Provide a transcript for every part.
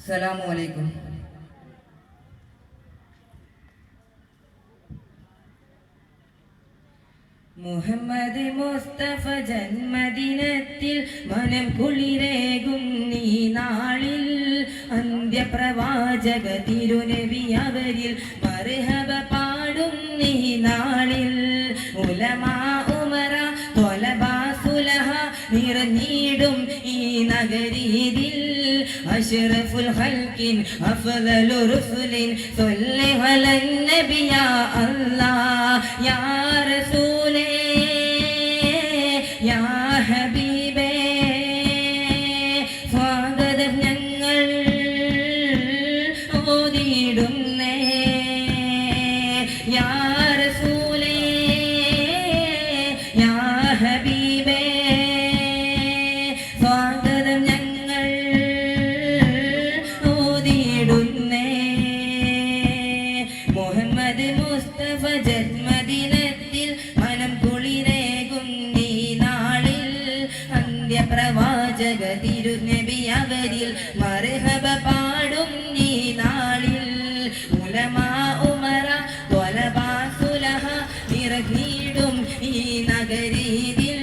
അസ്സലാമു അലൈക്കും. മുഹമ്മദ് മുസ്തഫ ജന്മദിനത്തിൽ മനം കുളിരേകും നീ നാളിൽ അന്ത്യപ്രവാചക തിരുനബി അവരിൽ മർഹബ പാടും നീ നാളിൽ ഉലമാ ഉമറ ത്വലബാ സുലഹ നിറഞ്ഞിടും ഈ നഗരീതിൽ അഷ്റഫുൽ ഖൽഖിൻ അഫ്ളലു റുസുലിൻ സ്വല്ലി അലൻ നബി യാ അല്ലാഹ് യാ റസൂലേ യാ ഹബീബേ സ്വാഗതം ഞങ്ങൾ ഓതിയിടുന്നേ യാ റസൂലേ യാ ഹബീബേ സ്വാഗതം ഞങ്ങൾ ഓതിയിടുന്നേ മുഹമ്മദ് മുസ്തഫ ജന്മദിനത്തിൽ മനം കുളിരേകും നീ നാളിൽ അന്ത്യപ്രവാചക തിരുനബി അവരിൽ മർഹബ പാടും നീ നാളിൽ ഉലമാ ഉമറ ത്വലബാ സുലഹ നിറഞ്ഞിടും ഈ നഗരീതിൽ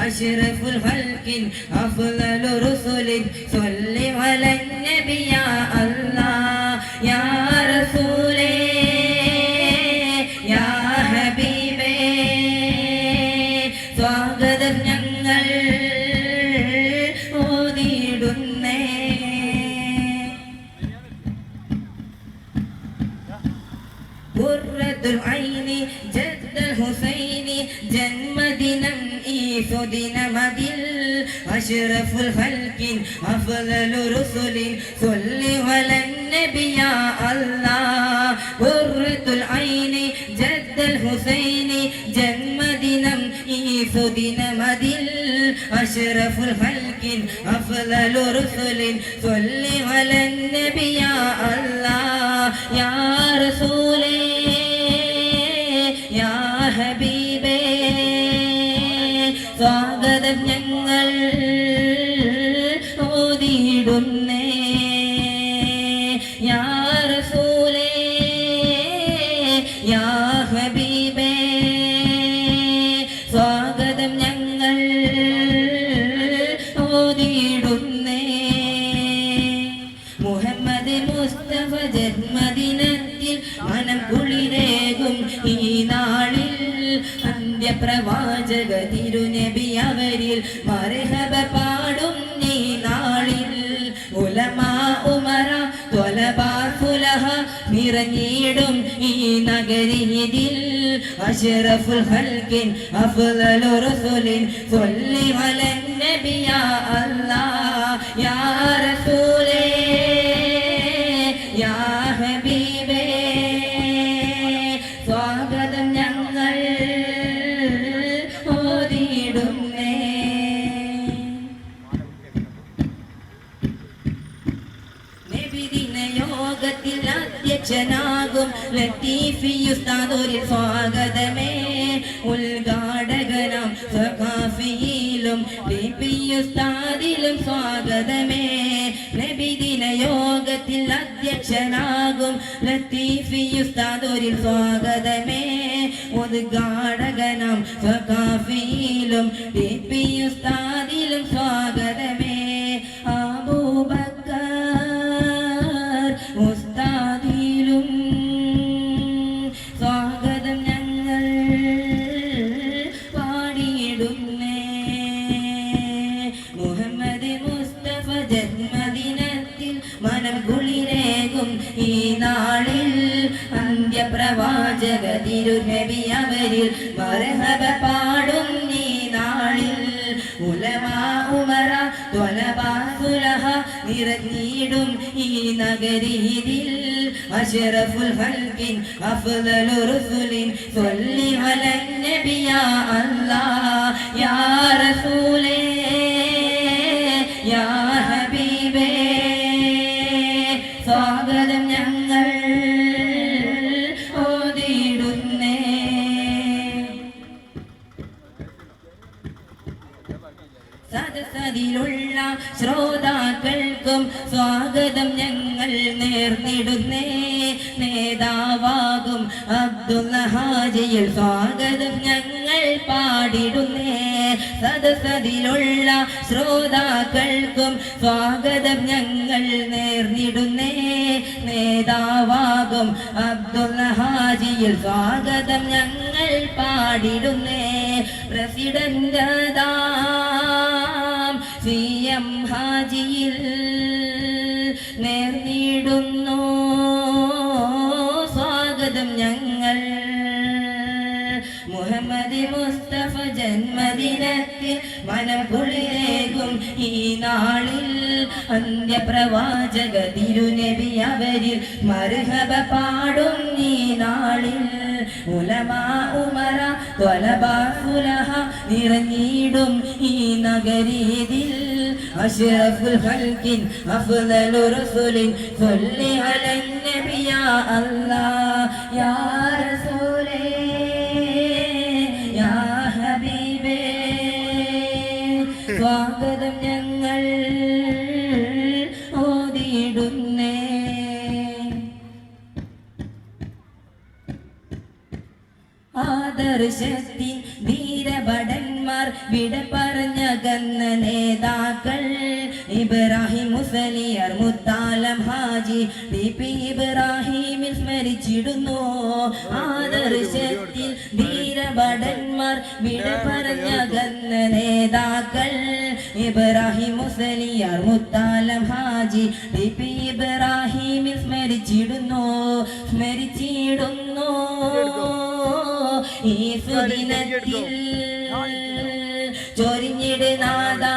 അഷ്റഫുൽ ഖൽഖിൻ അഫ്ളലു റുസുലിൻ സ്വല്ലി അലൻ നബി യാ അല്ലാഹ് യാ റസൂലേ യാ ഹബീബേ സ്വാഗതം ഞങ്ങൾ ഓതിയിടുന്നേ ഖുർറത്തുൽ ഐനി ജദ്ദൽ ഹുസൈനി ജന്മദിനം ഈ സുദിനമതിൽ അഷ്റഫുൽ ഖൽഖിൻ അഫ്ളലു റുസുലിൻ സ്വല്ലി അലൻ നബി യാ അല്ലാഹ് ഖുർറത്തുൽ ഐനി ജദ്ദൽ ഹുസൈനി ജന്മദിനം ഈ സുദിനമതിൽ അഷ്റഫുൽ ഖൽഖിൻ അഫ്ളലു റുസുലിൻ സ്വല്ലി അലൻ നബി യാ അല്ലാഹ് യാ റസൂലേ യാ ഹബീബേ സ്വാഗതം ഞങ്ങൾ ഓതിയിടുന്നേ യാ റസൂലേ യാ ഹബീബേ സ്വാഗതം ഞങ്ങൾ ഓതിയിടുന്നേ മുഹമ്മദ് മുസ്തഫ ജന്മദിനത്തിൽ മനം കുളിരേകും ഈ നാളിൽ അന്ത്യപ്രവാചക തിരുനബി അവരിൽ മർഹബ പാടും നീ നാളിൽ ഉലമാ ഉമറ ത്വലബാ സുലഹ നിറഞ്ഞിടും ഈ നഗരീതിൽ അഷ്റഫുൽ ഖൽഖിൻ അഫ്ളലു റുസുലിൻ സ്വല്ലി അലൻ നബി യാ അല്ലാഹ് യാ റസൂലേ യാ ഹബീബേ സ്വാഗതം ഞങ്ങൾ ഓതിയിടുന്നേ നബിദിന യോഗത്തിൽ അധ്യക്ഷനാകും ലത്തീഫി ഉസ്താദുരിൽ സ്വാഗതമേ ഉദ്ഘാടകനാം സഖാഫിയിലും ലിപി ഉസ്താദിലും സ്വാഗതമേ നബിദിന യോഗത്തിൽ അധ്യക്ഷനാകും ലത്തീഫി ഉസ്താദുരിൽ സ്വാഗതമേ ഉദ്ഘാടകനാം സഖാഫിയിലും ലിപി ഉസ്താദിലും സ്വാഗതമേ അബൂബക്കർ ഉസ്താദിലും സ്വാഗതം ഞങ്ങൾ പാടിയിടുന്നേ മുഹമ്മദ് മുസ്തഫ ജന്മദിനത്തിൽ മനം കുളിരേകും ഈ നാളിൽ അന്ത്യപ്രവാചക തിരുനബി അവരിൽ മർഹബ പാടും നീ നാളിൽ ഉലമാ ഉമറ ത്വലബാ സുലഹ നിറഞ്ഞിടും ഈ നഗരീതിൽ അഷ്റഫുൽ ഖൽഖിൻ അഫ്ളലു റുസുലിൻ സ്വല്ലി അലൻ നബി യാ അല്ലാഹ് യാ റസൂലേ യാ ഹബീബേ സ്വാഗതം ഞങ്ങൾ ഓതിയിടുന്നേ സദസ്സതിലുള്ള ശ്രോതാക്കൾക്കും നേതാക്കൾക്കും സ്വാഗതം ഞങ്ങൾ നേർന്നിടുന്നേ. നേതാവാകും അബ്ദുള്ള ഹാജിയിൽ സ്വാഗതം ഞങ്ങൾ പാടിടുന്നേ. സദസദിലുള്ള ശ്രോതാക്കൾക്കും സ്വാഗതം ഞങ്ങൾ നേർന്നിടുന്നേ. നേതാവാകും അബ്ദുള്ള ഹാജിയിൽ സ്വാഗതം ഞങ്ങൾ പാടിടുന്നേ. പ്രസിഡന്റാം CM ഹാജിയിൽ നേർന്നിടുന്നു സ്വാഗതം ഞങ്ങൾ. മുഹമ്മദ് മുസ്തഫ ജന്മദിനത്തിൽ മനംകുളിരേകും ഈ നാളിൽ അന്ത്യപ്രവാചക തിരുനബി അവരിൽ മർഹബ പാടും ഈ നാളിൽ. ഉലമാ ഉമറ ത്വലബാ സുലഹ നിറഞ്ഞിടും ഈ നഗരീതിൽ. അഷ്റഫുൽ ഖൽഖിൻ അഫ്ളലു റസൂലിൻ സ്വല്ലി അലൻ നബി യാ അല്ലാഹ് യാ റസൂലേ യാ ഹബീബേ. സ്വാഗതം ഞങ്ങൾ ഓതിയിടുന്നേ. ആദർശത്തിൻ ധീരഭടന്മാർ വിട പറഞ്ഞകന്ന നേതാക്കൾ ഇബ്രാഹിം മുസലിയർ മുത്താലം ഹാജി TP ഇബ്രാഹിമിൽ സ്മരിച്ചിടുന്നു. ആദർശത്തിൽ ധീരഭടന്മാർ വിട പറഞ്ഞകന്ന നേതാക്കൾ ഇബ്രാഹിം മുസലിയർ മുത്താലം ഹാജി TP ഇബ്രാഹിമിൽ സ്മരിച്ചിടുന്നു. ഈ സുദിനത്തിൽ ചൊരിഞ്ഞിടുന്നാദാ